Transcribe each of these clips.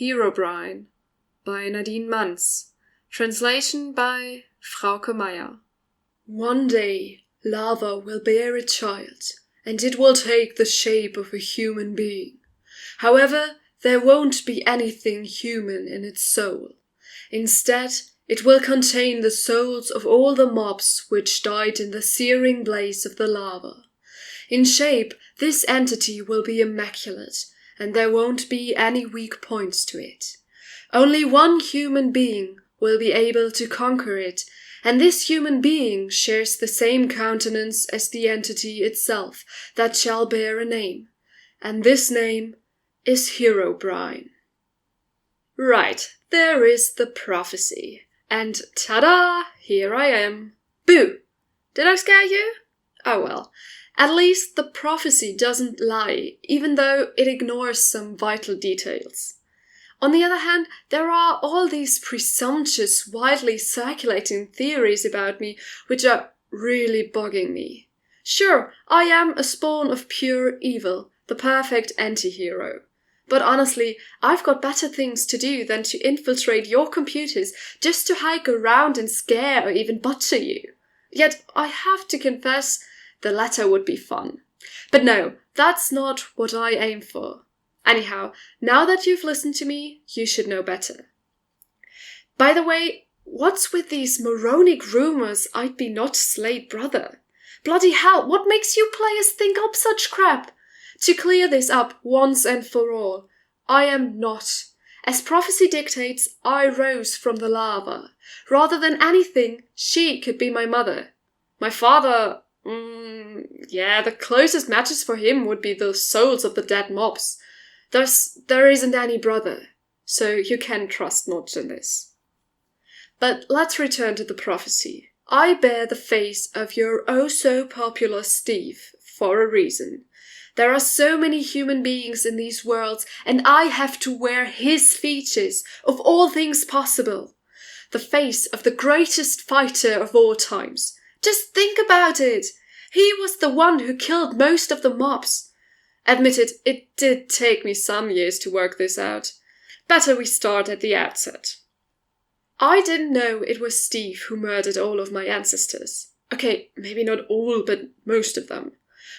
Herobrine by Nadine Manz. Translation by Frauke Meyer. One day, lava will bear a child, and it will take the shape of a human being. However, there won't be anything human in its soul. Instead, it will contain the souls of all the mobs which died in the searing blaze of the lava. In shape, this entity will be immaculate, and there won't be any weak points to it. Only one human being will be able to conquer it, and this human being shares the same countenance as the entity itself that shall bear a name, and this name is Herobrine. Right, there is the prophecy, and ta-da, here I am. Boo! Did I scare you? Oh well. At least the prophecy doesn't lie, even though it ignores some vital details. On the other hand, there are all these presumptuous, widely circulating theories about me, which are really bugging me. Sure, I am a spawn of pure evil, the perfect anti-hero. But honestly, I've got better things to do than to infiltrate your computers just to hike around and scare or even butcher you. Yet I have to confess, the latter would be fun. But no, that's not what I aim for. Anyhow, now that you've listened to me, you should know better. By the way, what's with these moronic rumours I'd be not Slade brother? Bloody hell, what makes you players think up such crap? To clear this up once and for all, I am not. As prophecy dictates, I rose from the lava. Rather than anything, she could be my mother. My father, the closest matches for him would be the souls of the dead mobs. Thus, there isn't any brother, so you can trust not in this. But let's return to the prophecy. I bear the face of your oh-so-popular Steve for a reason. There are so many human beings in these worlds, and I have to wear his features of all things possible. The face of the greatest fighter of all times. Just think about it. He was the one who killed most of the mobs. Admitted, it did take me some years to work this out. Better we start at the outset. I didn't know it was Steve who murdered all of my ancestors. Okay, maybe not all, but most of them.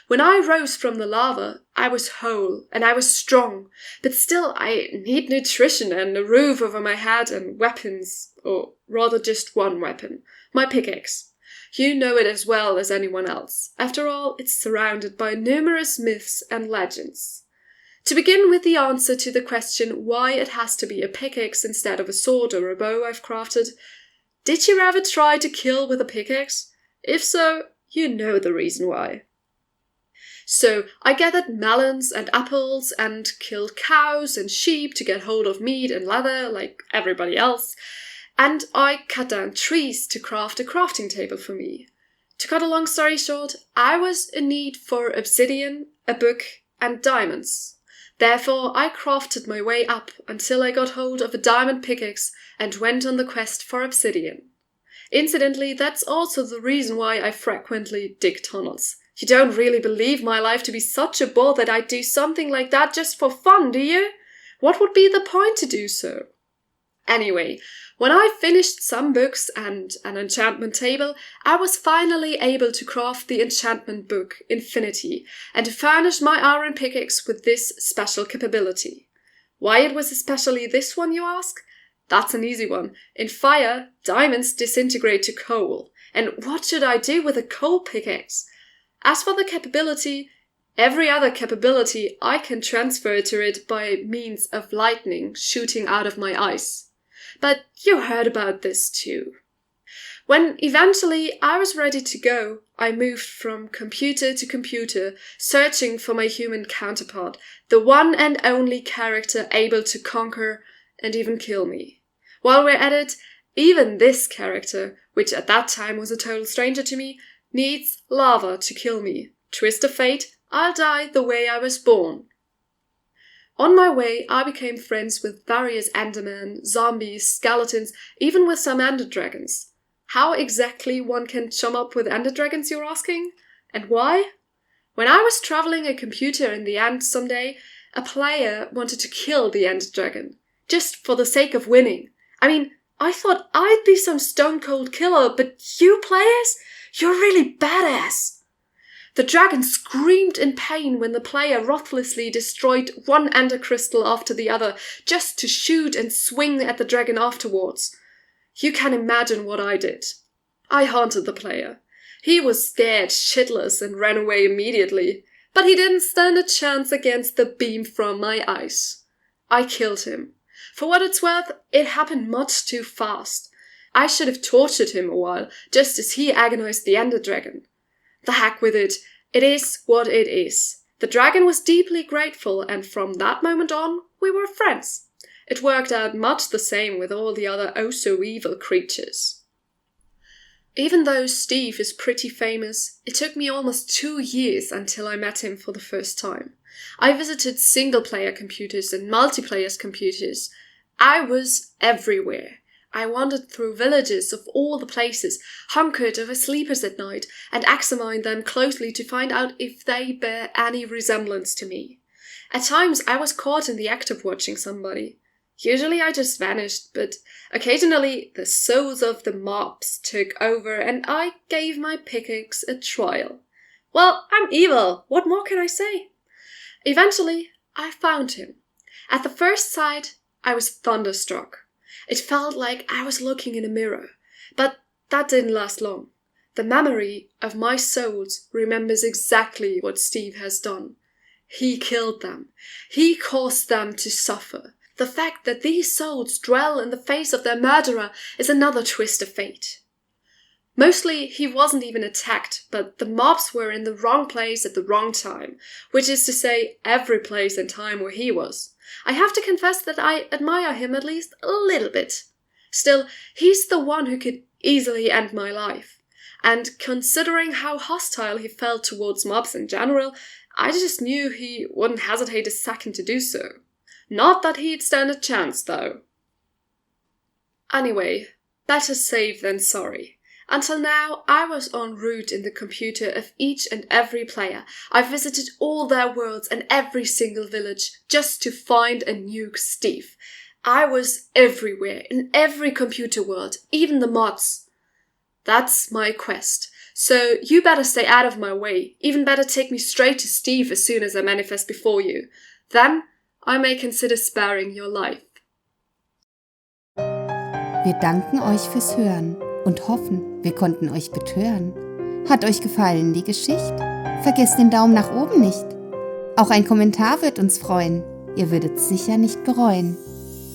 When I rose from the lava, I was whole and I was strong, but still I need nutrition and a roof over my head and weapons, or rather just one weapon, my pickaxe. You know it as well as anyone else. After all, it's surrounded by numerous myths and legends. To begin with the answer to the question why it has to be a pickaxe instead of a sword or a bow I've crafted, did you ever try to kill with a pickaxe? If so, you know the reason why. So I gathered melons and apples and killed cows and sheep to get hold of meat and leather like everybody else, and I cut down trees to craft a crafting table for me. To cut a long story short, I was in need for obsidian, a book, and diamonds. Therefore, I crafted my way up until I got hold of a diamond pickaxe and went on the quest for obsidian. Incidentally, that's also the reason why I frequently dig tunnels. You don't really believe my life to be such a bore that I'd do something like that just for fun, do you? What would be the point to do so? Anyway, when I finished some books and an enchantment table, I was finally able to craft the enchantment book, Infinity, and to furnish my iron pickaxe with this special capability. Why it was especially this one, you ask? That's an easy one. In fire, diamonds disintegrate to coal. And what should I do with a coal pickaxe? As for the capability, every other capability I can transfer to it by means of lightning shooting out of my eyes. But you heard about this too. When eventually I was ready to go, I moved from computer to computer, searching for my human counterpart, the one and only character able to conquer and even kill me. While we're at it, even this character, which at that time was a total stranger to me, needs lava to kill me. Twist of fate, I'll die the way I was born. On my way, I became friends with various Endermen, zombies, skeletons, even with some Ender Dragons. How exactly one can chum up with Ender Dragons, you're asking? And why? When I was traveling a computer in the end someday, a player wanted to kill the Ender Dragon. just for the sake of winning. I mean, I thought I'd be some stone-cold killer, but you players, you're really badass. The dragon screamed in pain when the player ruthlessly destroyed one ender crystal after the other, just to shoot and swing at the dragon afterwards. You can imagine what I did. I haunted the player. He was scared shitless and ran away immediately, but he didn't stand a chance against the beam from my eyes. I killed him. For what it's worth, it happened much too fast. I should have tortured him a while, just as he agonized the ender dragon. The heck with it. It is what it is. The dragon was deeply grateful, and from that moment on, we were friends. It worked out much the same with all the other oh-so-evil creatures. Even though Steve is pretty famous, it took me almost 2 years until I met him for the first time. I visited single-player computers and multiplayer computers. I was everywhere. I wandered through villages of all the places, hunkered over sleepers at night, and examined them closely to find out if they bear any resemblance to me. At times I was caught in the act of watching somebody. Usually I just vanished, but occasionally the souls of the mobs took over and I gave my pickaxe a trial. Well, I'm evil, what more can I say? Eventually, I found him. At the first sight, I was thunderstruck. It felt like I was looking in a mirror, but that didn't last long. The memory of my souls remembers exactly what Steve has done. He killed them. He caused them to suffer. The fact that these souls dwell in the face of their murderer is another twist of fate. Mostly, he wasn't even attacked, but the mobs were in the wrong place at the wrong time, which is to say, every place and time where he was. I have to confess that I admire him at least a little bit. Still, he's the one who could easily end my life. And considering how hostile he felt towards mobs in general, I just knew he wouldn't hesitate a second to do so. Not that he'd stand a chance, though. Anyway, better safe than sorry. Until now, I was en route in the computer of each and every player. I visited all their worlds and every single village just to find and nuke Steve. I was everywhere, in every computer world, even the mods. That's my quest. So you better stay out of my way. Even better take me straight to Steve as soon as I manifest before you. Then I may consider sparing your life. Wir danken euch fürs Hören und hoffen, wir konnten euch betören. Hat euch gefallen die Geschichte? Vergesst den Daumen nach oben nicht. Auch ein Kommentar wird uns freuen. Ihr würdet sicher nicht bereuen.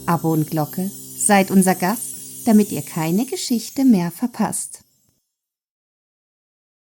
Abo und Glocke, seid unser Gast, damit ihr keine Geschichte mehr verpasst.